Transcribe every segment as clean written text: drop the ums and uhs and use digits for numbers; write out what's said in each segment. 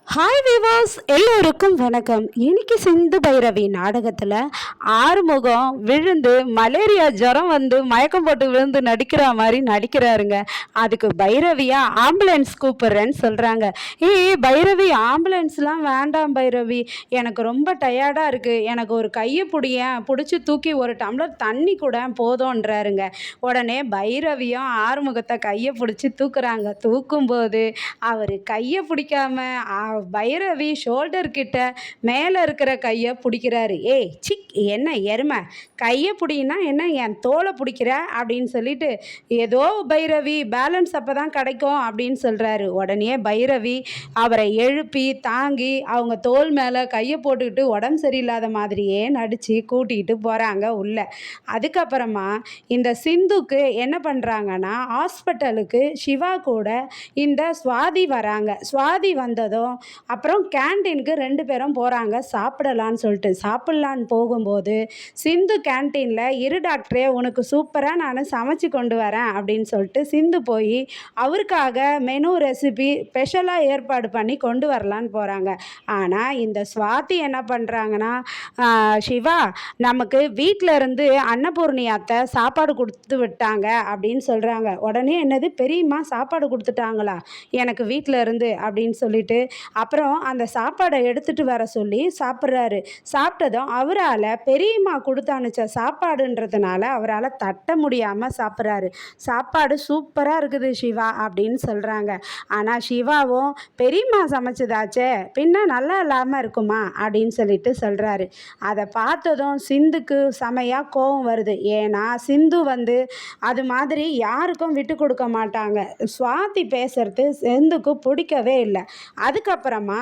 Hi viewers, எல்லோருக்கும் வணக்கம். இன்னைக்கு சிந்து பைரவி நாடகத்தில் ஆறுமுகம் விழுந்து மலேரியா ஜுரம் வந்து மயக்கம் போட்டு விழுந்து நடிக்கிற மாதிரி நடிக்கிறாருங்க. அதுக்கு பைரவியா ஆம்புலன்ஸ் கூப்பிட்றேன்னு சொல்கிறாங்க. பைரவி, ஆம்புலன்ஸ்லாம் வேண்டாம் பைரவி, எனக்கு ரொம்ப டயர்டாக இருக்குது, எனக்கு ஒரு கையை பிடிச்சி தூக்கி ஒரு டம்ளர் தண்ணி கூட போதும்ன்றாருங்க. உடனே பைரவியும் ஆறுமுகத்தை கையை பிடிச்சி தூக்குறாங்க. தூக்கும்போது அவர் கையை பிடிக்காம பைரவி ஷோல்டர் கிட்ட மேலே இருக்கிற கையை பிடிக்கிறாரு. ஏய் சிக், என்ன எருமை, கையை பிடினா என்ன என் தோலை பிடிக்கிற அப்படின்னு சொல்லிட்டு, ஏதோ பைரவி பேலன்ஸ் அப்போ தான் கிடைக்கும் அப்படின்னு சொல்கிறாரு. உடனே பைரவி அவரை எழுப்பி தாங்கி அவங்க தோல் மேலே கையை போட்டுக்கிட்டு உடம்பு சரியில்லாத மாதிரியே நடித்து கூட்டிகிட்டு போகிறாங்க உள்ள. அதுக்கப்புறமா இந்த சிந்துக்கு என்ன பண்ணுறாங்கன்னா, ஹாஸ்பிட்டலுக்கு சிவா கூட இந்த சுவாதி வராங்க. சுவாதி வந்ததும் அப்புறம் கேன்டீனுக்கு 2 பேரும் போகிறாங்க சாப்பிடலான்னு சொல்லிட்டு. சாப்பிட்லான்னு போகும்போது சிந்து கேன்டீனில், இரு டாக்டரே உனக்கு சூப்பராக நான் சமைச்சு கொண்டு வரேன் அப்படின்னு சொல்லிட்டு சிந்து போய் அவருக்காக மெனு ரெசிபி ஸ்பெஷலாக ஏற்பாடு பண்ணி கொண்டு வரலான்னு போகிறாங்க. ஆனால் இந்த சுவாதி என்ன பண்ணுறாங்கன்னா, சிவா நமக்கு வீட்டில் இருந்து அன்னபூர்ணி அத்தை சாப்பாடு கொடுத்து விட்டாங்க அப்படின்னு சொல்கிறாங்க. உடனே என்னது, பெரியம்மா சாப்பாடு கொடுத்துட்டாங்களா எனக்கு வீட்டில் இருந்து அப்படின்னு சொல்லிட்டு அப்புறம் அந்த சாப்பாடை எடுத்துகிட்டு வர சொல்லி சாப்பிட்றாரு. சாப்பிட்டதும் அவரால் பெரியம்மா கொடுத்து அனுப்பிச்ச சாப்பாடுன்றதுனால அவரால் தட்ட முடியாமல் சாப்பிட்றாரு. சாப்பாடு சூப்பராக இருக்குது சிவா அப்படின்னு சொல்கிறாங்க. ஆனால் சிவாவும் பெரியம்மா சமைச்சதாச்சே பின்ன நல்லா இல்லாமல் இருக்குமா அப்படின்னு சொல்லிட்டு சொல்கிறாரு. அதை பார்த்ததும் சிந்துக்கு செமையாக கோபம் வருது. ஏன்னா சிந்து வந்து அது மாதிரி யாருக்கும் விட்டு கொடுக்க மாட்டாங்க. சுவாதி பேசுறது சிந்துக்கு பிடிக்கவே இல்லை. அதுக்கப்புறமா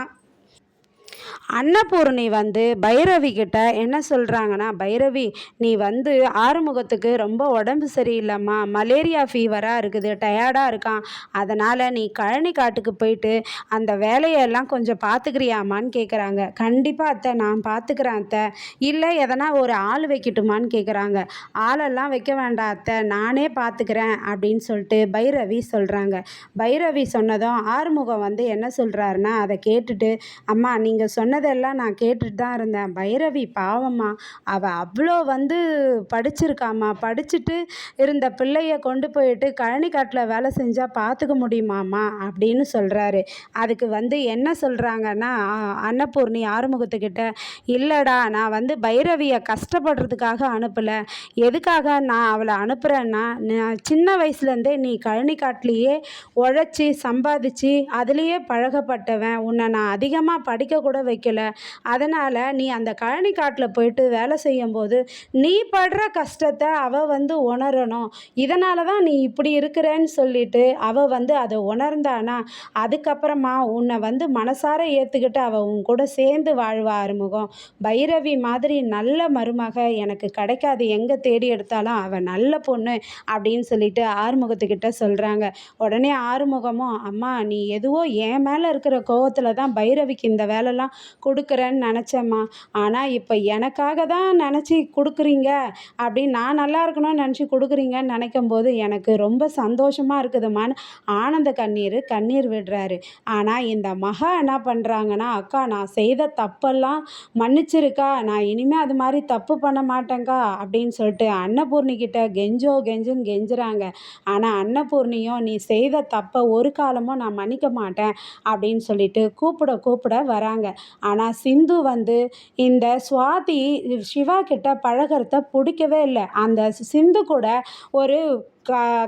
அன்னபூர்ணி வந்து பைரவி கிட்ட என்ன சொல்கிறாங்கன்னா, பைரவி நீ வந்து ஆறுமுகத்துக்கு ரொம்ப உடம்பு சரியில்லைம்மா, மலேரியா ஃபீவராக இருக்குது, டயர்டாக இருக்கான், அதனால் நீ கழனி காட்டுக்கு போயிட்டு அந்த வேலையெல்லாம் கொஞ்சம் பார்த்துக்கிறியாமான்னு கேட்குறாங்க. கண்டிப்பாக அத்தை நான் பார்த்துக்கிறேன் அத்தை. இல்லை எதனா ஒரு ஆள் வைக்கட்டுமான்னு கேட்குறாங்க. ஆளெல்லாம் வைக்க வேண்டாம் அத்தை, நானே பார்த்துக்கிறேன் அப்படின்னு சொல்லிட்டு பைரவி சொல்கிறாங்க. பைரவி சொன்னதும் ஆறுமுகம் வந்து என்ன சொல்கிறாருன்னா, அதை கேட்டுட்டு, அம்மா நீங்கள் சொன்னதெல்லாம் நான் கேட்டுட்டு தான் இருந்தேன். பைரவி பாவம்மா, அவள் அவ்வளோ வந்து படிச்சிருக்காம்மா, படிச்சுட்டு இருந்த பிள்ளைய கொண்டு போயிட்டு கழனிக்காட்டில் வேலை செஞ்சால் பார்த்துக்க முடியுமாம்மா அப்படின்னு சொல்கிறாரு. அதுக்கு வந்து என்ன சொல்கிறாங்கன்னா அன்னபூர்ணி ஆறுமுகத்துக்கிட்ட, இல்லைடா நான் வந்து பைரவியை கஷ்டப்படுறதுக்காக அனுப்பலை, எதுக்காக நான் அவளை அனுப்புகிறேன்னா, நான் சின்ன வயசுலேருந்தே நீ கழனிக்காட்டிலேயே உழைச்சி சம்பாதிச்சு அதுலேயே பழகப்பட்டவன், உன்னை நான் அதிகமாக படிக்க கூட வைக்கல, அதனால் நீ அந்த கழனி காட்டில் போயிட்டு வேலை செய்யும்போது நீ படுற கஷ்டத்தை அவள் வந்து உணரணும், இதனால தான் நீ இப்படி இருக்கிறேன்னு சொல்லிட்டு அவள் வந்து அதை உணர்ந்தானா அதுக்கப்புறமா உன்னை வந்து மனசார ஏற்றுக்கிட்டு அவள் உன் கூட சேர்ந்து வாழ்வா ஆறுமுகம். பைரவி மாதிரி நல்ல மருமக எனக்கு கிடைக்காது, எங்கே தேடி எடுத்தாலும் அவள் நல்ல பொண்ணு அப்படின்னு சொல்லிட்டு ஆறுமுகத்துக்கிட்ட சொல்கிறாங்க. உடனே ஆறுமுகமும், அம்மா நீ எதுவோ என் மேலே இருக்கிற கோவத்தில் தான் பைரவிக்கு இந்த வேலைலாம் கொடுக்குறேன்னு நினச்சேம்மா, ஆனால் இப்போ எனக்காக தான் நினச்சி கொடுக்குறீங்க, அப்படின்னு நான் நல்லா இருக்கணும்னு நினச்சி கொடுக்குறீங்கன்னு நினைக்கும் போது எனக்கு ரொம்ப சந்தோஷமாக இருக்குதுமான்னு ஆனந்த கண்ணீர் விடுறாரு. ஆனால் இந்த மகா என்ன பண்ணுறாங்கன்னா, அக்கா நான் செய்த தப்பெல்லாம் மன்னிச்சிருக்கா, நான் இனிமேல் அது மாதிரி தப்பு பண்ண மாட்டேங்க்கா அப்படின்னு சொல்லிட்டு அன்னபூர்ணிக்கிட்ட கெஞ்சுன்னு கெஞ்சுறாங்க. ஆனால் அன்னபூர்ணியும் நீ செய்த தப்பை ஒரு காலமும் நான் மன்னிக்க மாட்டேன் அப்படின்னு சொல்லிட்டு கூப்பிட வராங்க. ஆனால் சிந்து வந்து இந்த சுவாதி சிவா கிட்ட பழகிறத பிடிக்கவே இல்லை. அந்த சிந்து கூட ஒரு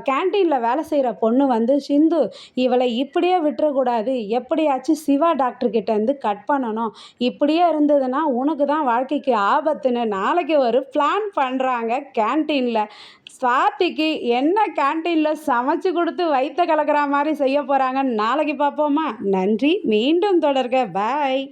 கேன்டீனில் வேலை செய்கிற பொண்ணு வந்து, சிந்து இவளை இப்படியே விட்டுறக்கூடாது, எப்படியாச்சும் சிவா டாக்டர்கிட்ட இருந்து கட் பண்ணணும், இப்படியே இருந்ததுன்னா உனக்கு தான் வாழ்க்கைக்கு ஆபத்துன்னு நாளைக்கு ஒரு பிளான் பண்ணுறாங்க கேன்டீனில். சுவாதிக்கு என்ன கேன்டீனில் சமைச்சு கொடுத்து வயிற்ற கலக்கிற மாதிரி செய்ய போகிறாங்கன்னு நாளைக்கு பார்ப்போமா. நன்றி, மீண்டும் தொடர்க, பாய்.